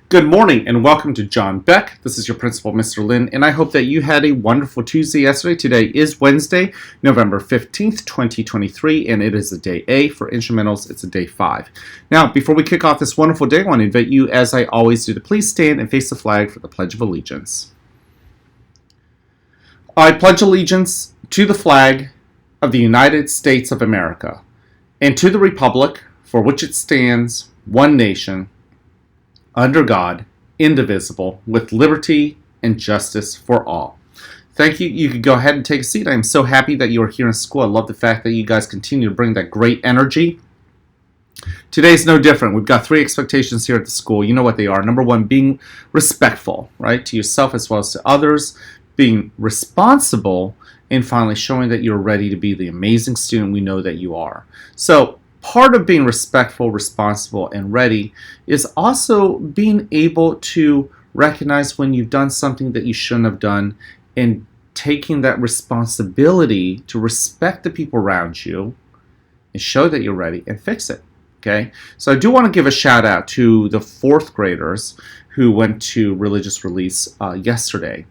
Good morning and welcome to John Beck. This is your principal, Mr. Lin, and I hope that you had a wonderful Tuesday yesterday. Today is Wednesday, November 15th, 2023, and it is a day A. For instrumentals, it's a day 5. Now, before we kick off this wonderful day, I want to invite you, as I always do, to please stand and face the flag for the Pledge of Allegiance. I pledge allegiance to the flag of the United States of America and to the republic for which it stands, one nation, under God, indivisible, with liberty and justice for all. Thank you. You can go ahead and take a seat. I am so happy that you are here in school. I love the fact that you guys continue to bring that great energy. Today's no different. We've got 3 expectations here at the school. You know what they are. Number 1, being respectful, right, to yourself as well as to others. Being responsible, and finally showing that you're ready to be the amazing student we know that you are. So, part of being respectful, responsible, and ready is also being able to recognize when you've done something that you shouldn't have done and taking that responsibility to respect the people around you and show that you're ready and fix it. Okay? So I do want to give a shout out to the 4th graders who went to religious release yesterday,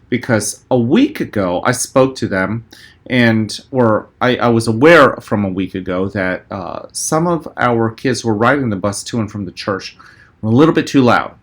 because a week ago I spoke to them, I was aware from a week ago that some of our kids who were riding the bus to and from the church were a little bit too loud.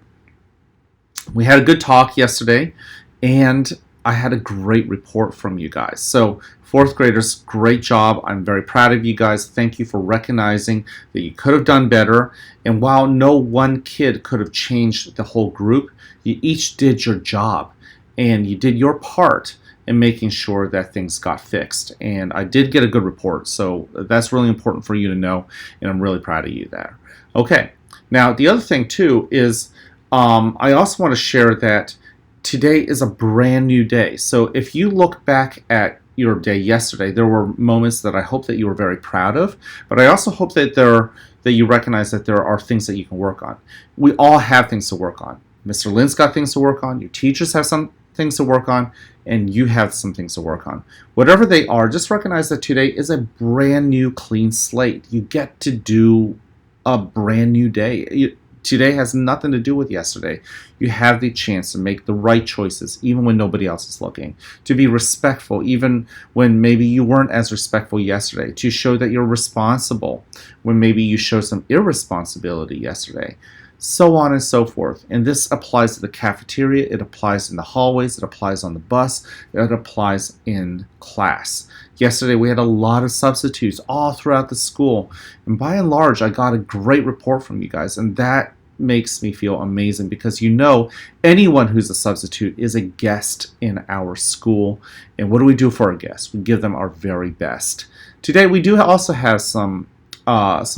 We had a good talk yesterday, and I had a great report from you guys. So 4th graders, great job. I'm very proud of you guys. Thank you for recognizing that you could have done better. And while no one kid could have changed the whole group, you each did your job, and you did your part in making sure that things got fixed. And I did get a good report, so that's really important for you to know, and I'm really proud of you there. Okay, now the other thing too is I also want to share that today is a brand new day. So if you look back at your day yesterday, there were moments that I hope that you were very proud of, but I also hope that you recognize that there are things that you can work on. We all have things to work on. Mr. Lin's got things to work on, your teachers have some things to work on, and you have some things to work on. Whatever they are, just recognize that today is a brand new clean slate. You get to do a brand new day. Today has nothing to do with yesterday. You have the chance to make the right choices even when nobody else is looking, to be respectful even when maybe you weren't as respectful yesterday, to show that you're responsible when maybe you showed some irresponsibility yesterday. So on and so forth. And this applies to the cafeteria, it applies in the hallways, it applies on the bus, it applies in class. Yesterday we had a lot of substitutes all throughout the school, and by and large I got a great report from you guys, and that makes me feel amazing, because you know anyone who's a substitute is a guest in our school. And what do we do for our guests? We give them our very best. Today we do also have some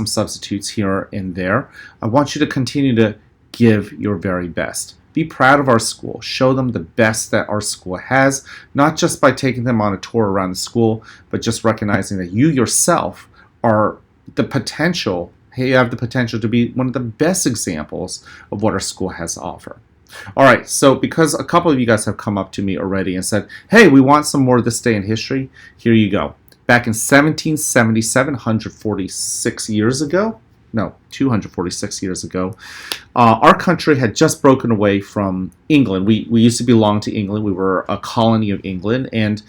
substitutes here and there. I want you to continue to give your very best. Be proud of our school. Show them the best that our school has, not just by taking them on a tour around the school, but just recognizing that you yourself are the potential, you have the potential to be one of the best examples of what our school has to offer. All right, so because a couple of you guys have come up to me already and said, hey, we want some more of this day in history, here you go. Back in 1777, 246 years ago, our country had just broken away from England. We used to belong to England. We were a colony of England, and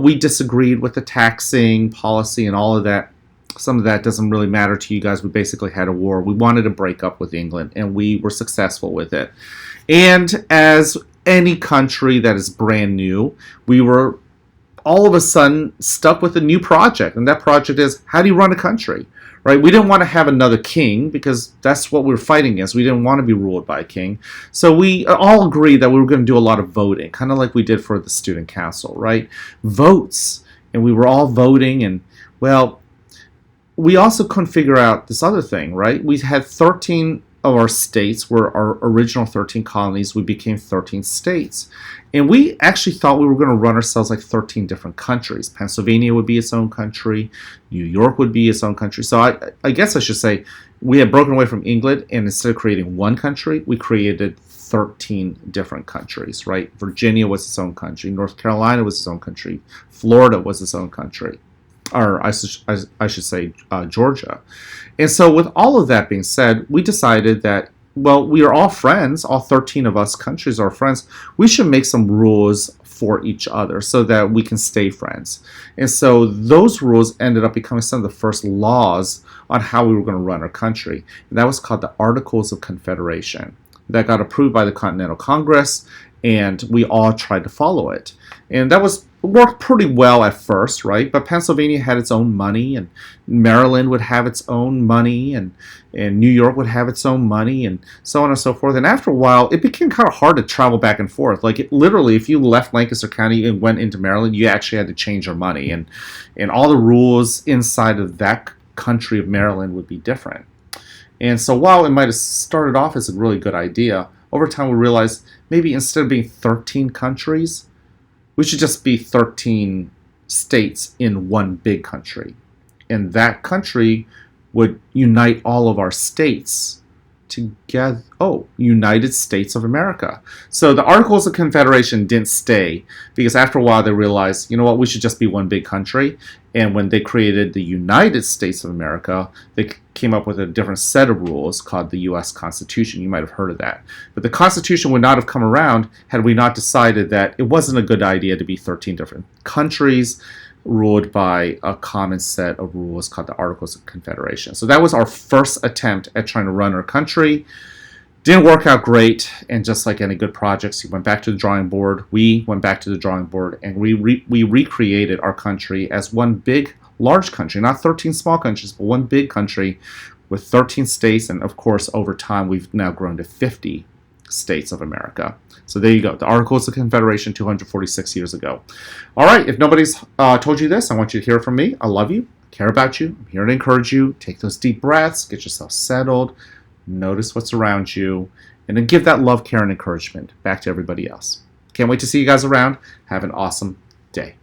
we disagreed with the taxing policy and all of that. Some of that doesn't really matter to you guys. We basically had a war. We wanted to break up with England, and we were successful with it. And as any country that is brand new, we were all of a sudden stuck with a new project, and that project is, how do you run a country, right? We didn't want to have another king, because that's what we were fighting against. We didn't want to be ruled by a king. So we all agreed that we were going to do a lot of voting, kind of like we did for the student council, right? Votes, and we were all voting, and well, we also couldn't figure out this other thing, right? We had 13 of our states were our original 13 colonies. We became 13 states. And we actually thought we were going to run ourselves like 13 different countries. Pennsylvania would be its own country. New York would be its own country. So I guess I should say we had broken away from England, and instead of creating one country, we created 13 different countries, right? Virginia was its own country. North Carolina was its own country. Florida was its own country. Or I should say Georgia. And so with all of that being said, we decided that well, we are all friends. All 13 of us countries are friends. We should make some rules for each other so that we can stay friends. And so those rules ended up becoming some of the first laws on how we were going to run our country. And that was called the Articles of Confederation. That got approved by the Continental Congress, and we all tried to follow it. And that was worked pretty well at first, right? But Pennsylvania had its own money, and Maryland would have its own money, and New York would have its own money, and so on and so forth. And after a while, it became kind of hard to travel back and forth. Like, literally, if you left Lancaster County and went into Maryland, you actually had to change your money, and all the rules inside of that country of Maryland would be different. And so while it might have started off as a really good idea, over time we realized maybe instead of being 13 countries, we should just be 13 states in one big country. And that country would unite all of our states together. Oh, United States of America. So the Articles of Confederation didn't stay because after a while they realized, you know what, we should just be one big country. And when they created the United States of America, they came up with a different set of rules called the U.S. Constitution. You might have heard of that. But the Constitution would not have come around had we not decided that it wasn't a good idea to be 13 different countries ruled by a common set of rules called the Articles of Confederation. So that was our first attempt at trying to run our country. Didn't work out great, and just like any good projects, we went back to the drawing board. We went back to the drawing board, and we recreated our country as one big, large country, not 13 small countries, but one big country with 13 states, and of course, over time, we've now grown to 50 states of America. So there you go, the Articles of Confederation 246 years ago. All right, if nobody's told you this, I want you to hear from me. I love you, care about you, I'm here to encourage you. Take those deep breaths, get yourself settled, notice what's around you, and then give that love, care, and encouragement back to everybody else. Can't wait to see you guys around. Have an awesome day.